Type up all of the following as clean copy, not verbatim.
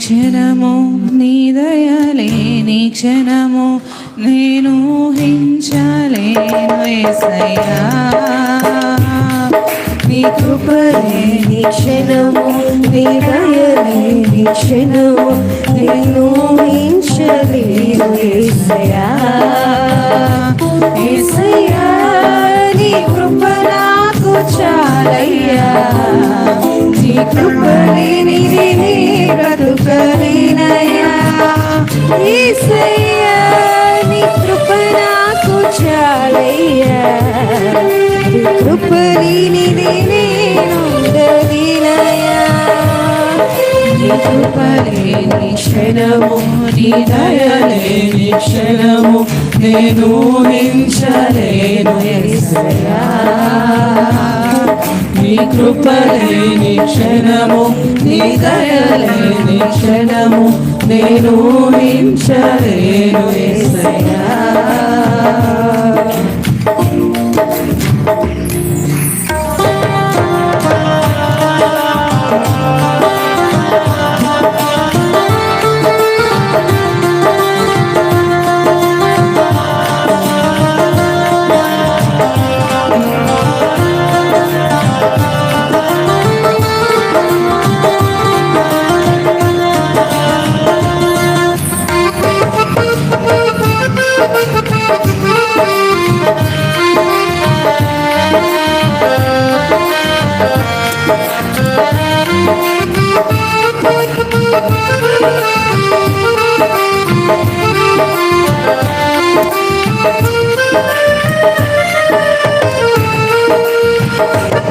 క్షణము నీ దయలేని క్షణము నేను ఊహించలేను యేసయ్యా. నీ కృపలేని క్షణము నీ దయలేని క్షణము నేను ఊహించలేను యేసయ్యా. యేసయ్యా నీ కృప నాకు చాలయ్యా. నీ కృప లేనిది నీ బ్రతుకలేనయ్యా. యేసయ్యా నీ కృప నాకు చాలయ్యా. నీ కృప లేనిది నేను ఉండలేనయ్యా. నీ కృప లేని క్షణము నీ దయలేని క్షణము నేను ఊహించలేను యేసయ్యా. నీ కృప లేని క్షణము నీ దయలేని క్షణము నేను ఊహించలేను యేసయ్యా.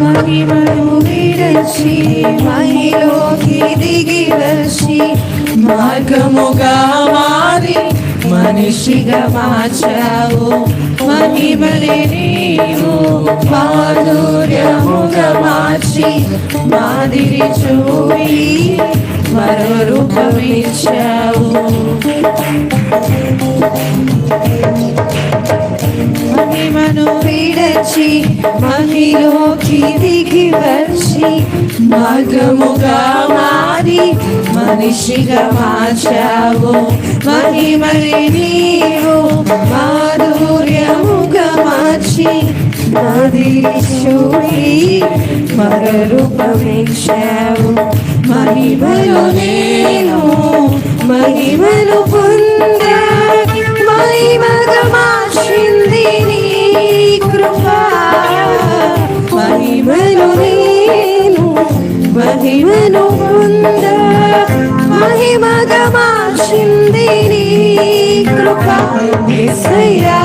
మహిమను విడచి మహిలోకి దిగి వచ్చి మార్గముగా మారి మనిషిగా మార్చావు. మహిమని నీవు మాధుర్యముగా మార్చి మాదిరి చూపి మరో రూపమిచ్చావు. మహిమను విడచి మహిలోకి దిగి వచ్చి మార్గముగా మారి మనిషిగా మార్చావు. మహిమని నీవు మాధుర్యముగా మార్చి మాదిరి చూపి మరో రూపమిచ్చావు. మహిమలో నేను మహిమను పొందా మహిమగా మార్చింది నీ కృప. మహిమలో నేను మహిమను పొందా మహిమగా మార్చింది నీ కృప. యేసయ్యా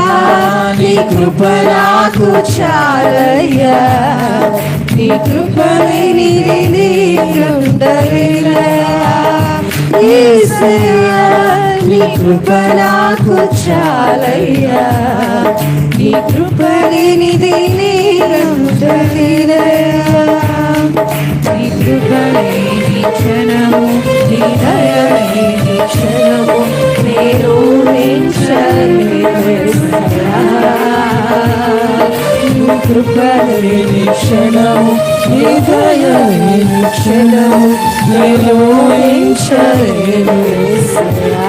నీ కృప నాకు చాలయ్యా. నీ కృప లేనిది నేను ఉండలేనయ్యా. యేసయ్యా నీ కృప నాకు చాలయ్యా. నీ కృప లేనిది నేను ఉండలేనయ్యా. నీ కృప లేని క్షణము నీ దయ లేని క్షణము నేను ఊహించలేను యేసయ్యా. నీ కృప లేని క్షణము నీ దయ లేని క్షణము నేను ఊహించలేను యేసయ్యా.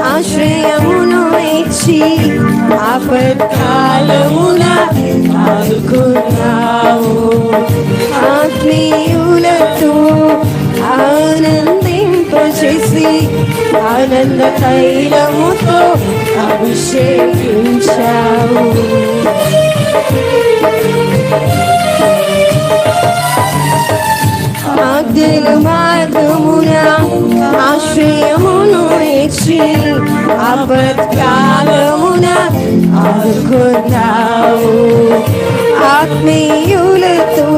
ఆశ్రయమును ఇచ్చి ఆపత్కాలమున ఆదుకున్నావు. ఆత్మీయులతో ఆనందింపచేసి ఆనంద తైలముతో అభిషేకించావు. ఆజ్ఞలు మార్గమున ఆశ్రయమును ఇచ్చి ఆపత్కాలమున ఆదుకున్నావు. ఆత్మీయులతో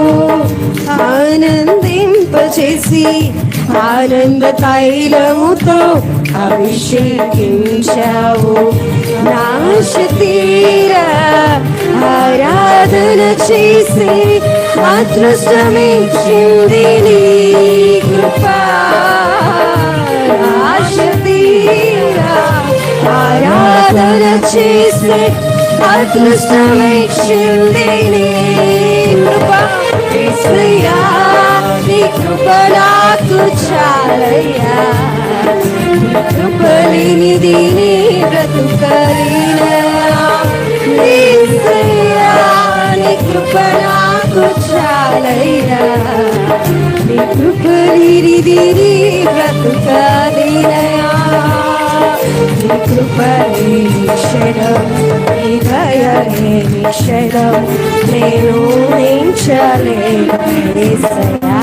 ఆనందింపచేసి ఆనంద తైలముతో అభిషేకించావు. నాశతీరా ఆరాధన చేసి అదృష్టమిచ్చింది నీ కృప. నాశతీరా ఆరాధన చేసి అదృష్టమిచ్చింది నీ కృప. యేసయ్యా నీ కృప నాకు చాలయ్యా. కృప లేనిది నీ బ్రతుకలేనయ్యా. యేసయ్యా నీ కృప నాకు చాలయ్యా. నీ కృప లేనిది నీ బ్రతుకలేనయ్యా. నీ కృప లేని క్షణం, నీ దయ లేని క్షణం నేను ఊహించలేను యేసయ్యా.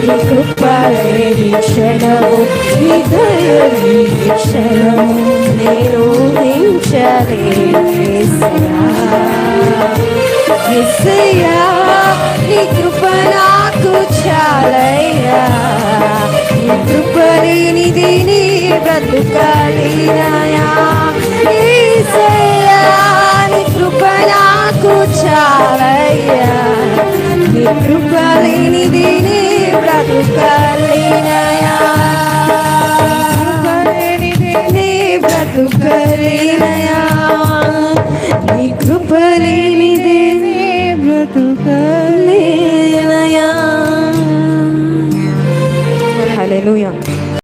నీ కృప లేని క్షణము, నీ దయ లేని క్షణము నేను ఊహించలేను యేసయ్యా. యేసయ్యా నీ కృప నాకు చాలయ్యా. నీ కృప లేనిది నీ బ్రతుకలేనయ్యా. యేసయ్యా నీ కృప నాకు చాలయ్యా. నీ కృప లేనిది నీ బ్రతుకలేనయ్యా. నీ బ్రతుకలేనయ్యా. నీ కృప లేనిది నీ బ్రతుకలేనయ్యా. హల్లెలూయా.